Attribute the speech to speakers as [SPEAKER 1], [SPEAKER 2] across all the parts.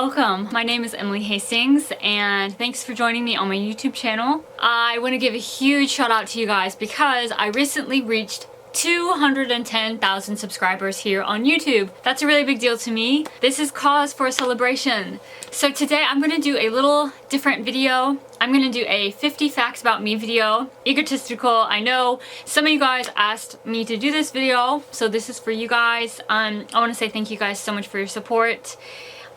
[SPEAKER 1] Welcome! My name is Emily Hastings and thanks for joining me on my YouTube channel. I want to give a huge shout out to you guys because I recently reached 210,000 subscribers here on YouTube. That's a really big deal to me. This is cause for a celebration. So today I'm going to do a little different video. I'm going to do a 50 facts about me video. Egotistical, I know. Some of you guys asked me to do this video, so this is for you guys. I want to say thank you guys so much for your support.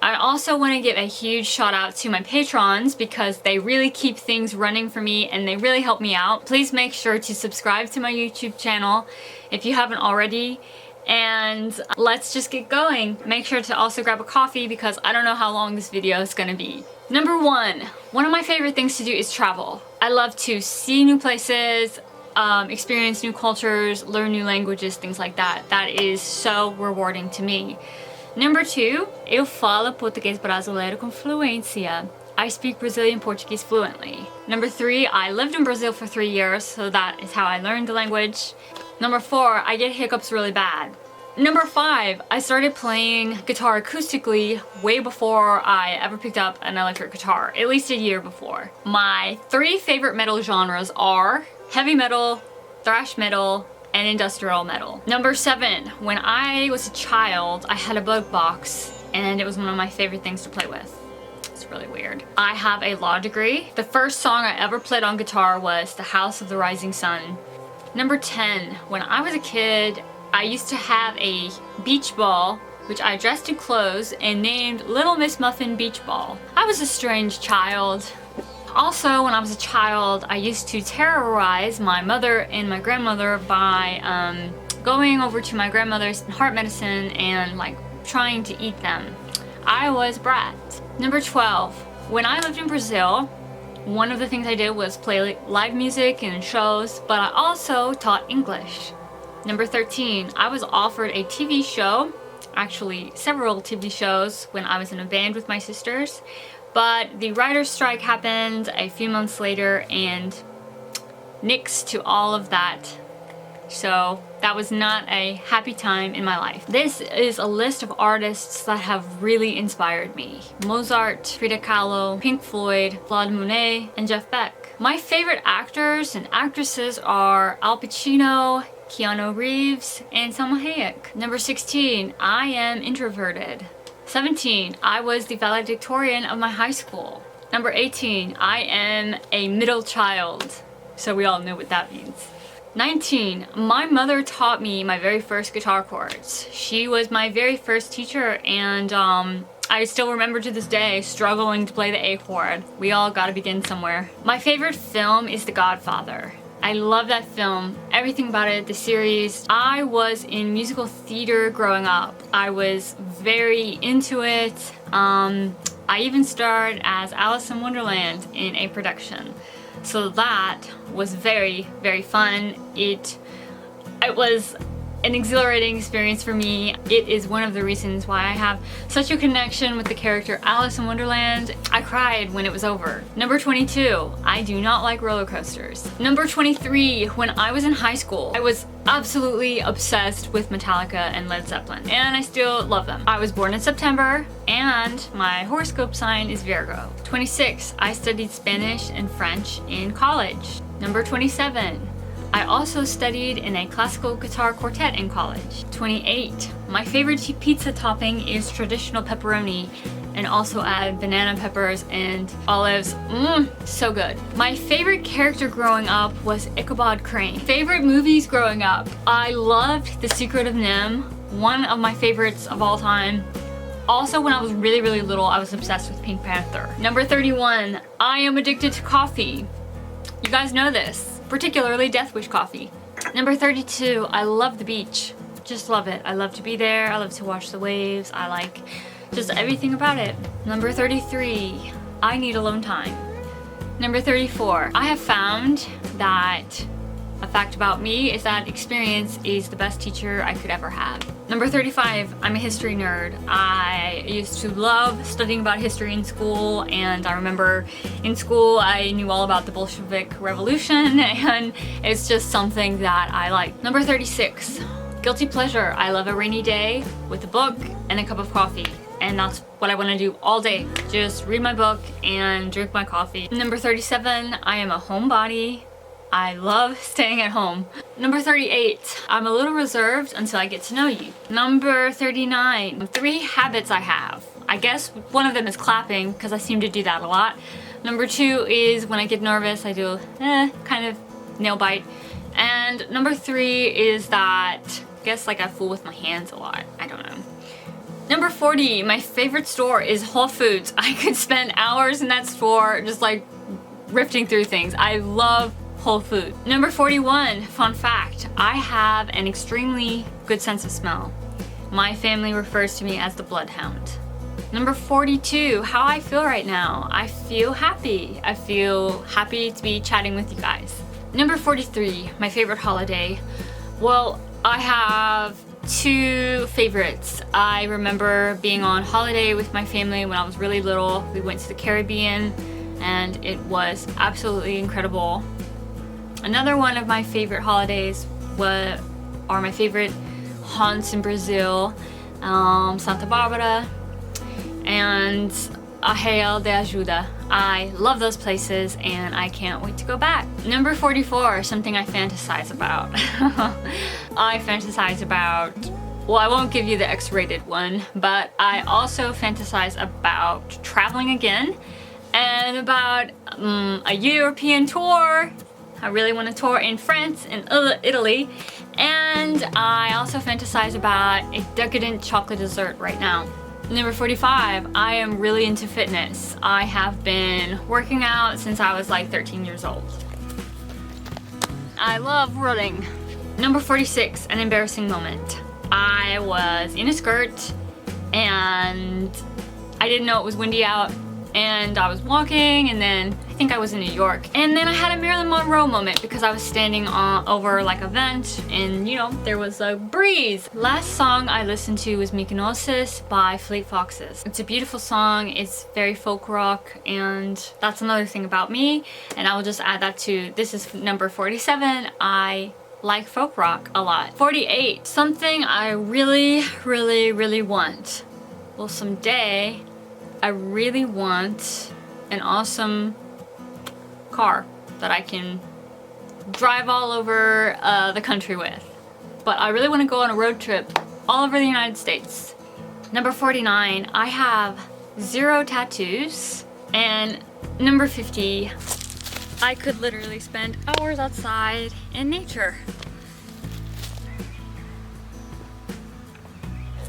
[SPEAKER 1] I also want to give a huge shout out to my patrons because they really keep things running for me and they really help me out. Please make sure to subscribe to my YouTube channel if you haven't already. And let's just get going. Make sure to also grab a coffee because I don't know how long this video is going to be. Number one of my favorite things to do is travel. I love to see new places, experience new cultures, learn new languages, things like that. That is so rewarding to me. Number two, eu falo português brasileiro com fluência. I speak Brazilian Portuguese fluently. Number three, I lived in Brazil for 3 years, so that is how I learned the language. Number four, I get hiccups really bad. Number five, I started playing guitar acoustically way before I ever picked up an electric guitar, at least a year before. My three favorite metal genres are heavy metal, thrash metal, and industrial metal. Number seven, when I was a child, I had a bug box and it was one of my favorite things to play with. It's really weird. I have a law degree. The first song I ever played on guitar was The House of the Rising Sun. Number 10, when I was a kid, I used to have a beach ball which I dressed in clothes and named Little Miss Muffin Beach Ball. I was a strange child. Also, when I was a child, I used to terrorize my mother and my grandmother by going over to my grandmother's heart medicine and like trying to eat them. I was a brat. Number 12, when I lived in Brazil, one of the things I did was play live music and shows, but I also taught English. Number 13, I was offered a TV show, actually several TV shows when I was in a band with my sisters. But the writer's strike happened a few months later and nixed to all of that. So that was not a happy time in my life. This is a list of artists that have really inspired me. Mozart, Frida Kahlo, Pink Floyd, Claude Monet, and Jeff Beck. My favorite actors and actresses are Al Pacino, Keanu Reeves, and Salma Hayek. Number 16, I am introverted. 17, I was the valedictorian of my high school. Number 18, I am a middle child. So we all know what that means. 19, my mother taught me my very first guitar chords. She was my very first teacher and I still remember to this day struggling to play the A chord. We all gotta begin somewhere. My favorite film is The Godfather. I love that film, everything about it, the series. I was in musical theater growing up. I was very into it. I even starred as Alice in Wonderland in a production. So that was very, very fun. It was an exhilarating experience for me. It is one of the reasons why I have such a connection with the character Alice in Wonderland. I cried when it was over. Number 22, I do not like roller coasters. Number 23, when I was in high school, I was absolutely obsessed with Metallica and Led Zeppelin, and I still love them. I was born in September, and my horoscope sign is Virgo. 26, I studied Spanish and French in college. Number 27, I also studied in a classical guitar quartet in college. 28. My favorite pizza topping is traditional pepperoni and also add banana peppers and olives. So good. My favorite character growing up was Ichabod Crane. Favorite movies growing up. I loved The Secret of NIMH, one of my favorites of all time. Also, when I was really, really little, I was obsessed with Pink Panther. Number 31, I am addicted to coffee. You guys know this. Particularly Death Wish coffee. Number 32, I love the beach. Just love it. I love to be there. I love to watch the waves. I like just everything about it. Number 33, I need alone time. Number 34, I have found that a fact about me is that experience is the best teacher I could ever have. Number 35, I'm a history nerd. I used to love studying about history in school, and I remember in school I knew all about the Bolshevik Revolution, and it's just something that I like. Number 36, Guilty pleasure, I love a rainy day with a book and a cup of coffee. And that's what I want to do all day. Just read my book and drink my coffee. Number 37, I am a homebody. I love staying at home. Number 38, I'm a little reserved until I get to know you. Number 39, 3 habits I have. I guess one of them is clapping because I seem to do that a lot. Number 2 is when I get nervous, I do kind of nail bite. And number 3 is that I guess like I fool with my hands a lot. I don't know. Number 40, my favorite store is Whole Foods. I could spend hours in that store just like rifting through things. I love Whole Food. Number 41, fun fact, I have an extremely good sense of smell. My family refers to me as the bloodhound. Number 42, how I feel right now. I feel happy. I feel happy to be chatting with you guys. Number 43, my favorite holiday. Well, I have 2 favorites. I remember being on holiday with my family when I was really little. We went to the Caribbean and it was absolutely incredible. Another one of my favorite holidays are my favorite haunts in Brazil, Santa Barbara and Arraial de Ajuda. I love those places and I can't wait to go back. Number 44, something I fantasize about. I fantasize about, well, I won't give you the X-rated one, but I also fantasize about traveling again and about a European tour. I really want to tour in France and Italy. And I also fantasize about a decadent chocolate dessert right now. Number 45, I am really into fitness. I have been working out since I was like 13 years old. I love running. Number 46, an embarrassing moment. I was in a skirt and I didn't know it was windy out and I was walking and then I think I was in New York. And then I had a Marilyn Monroe moment because I was standing over like a vent and you know, there was a breeze. Last song I listened to was Mykonosis by Fleet Foxes. It's a beautiful song, it's very folk rock and that's another thing about me. And I will just add that to, this is number 47. I like folk rock a lot. 48, something I really, really, really want. Well, someday I really want an awesome car that I can drive all over the country with. But I really want to go on a road trip all over the United States. Number 49, I have 0 tattoos. And number 50, I could literally spend hours outside in nature.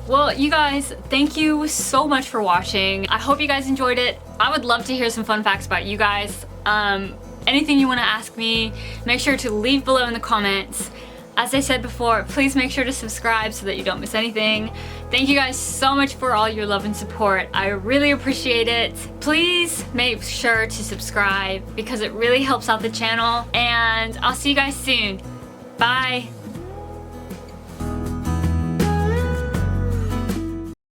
[SPEAKER 1] Well, you guys, thank you so much for watching. I hope you guys enjoyed it. I would love to hear some fun facts about you guys. Anything you want to ask me, make sure to leave below in the comments. As I said before, please make sure to subscribe so that you don't miss anything. Thank you guys so much for all your love and support. I really appreciate it. Please make sure to subscribe because it really helps out the channel. And I'll see you guys soon. Bye.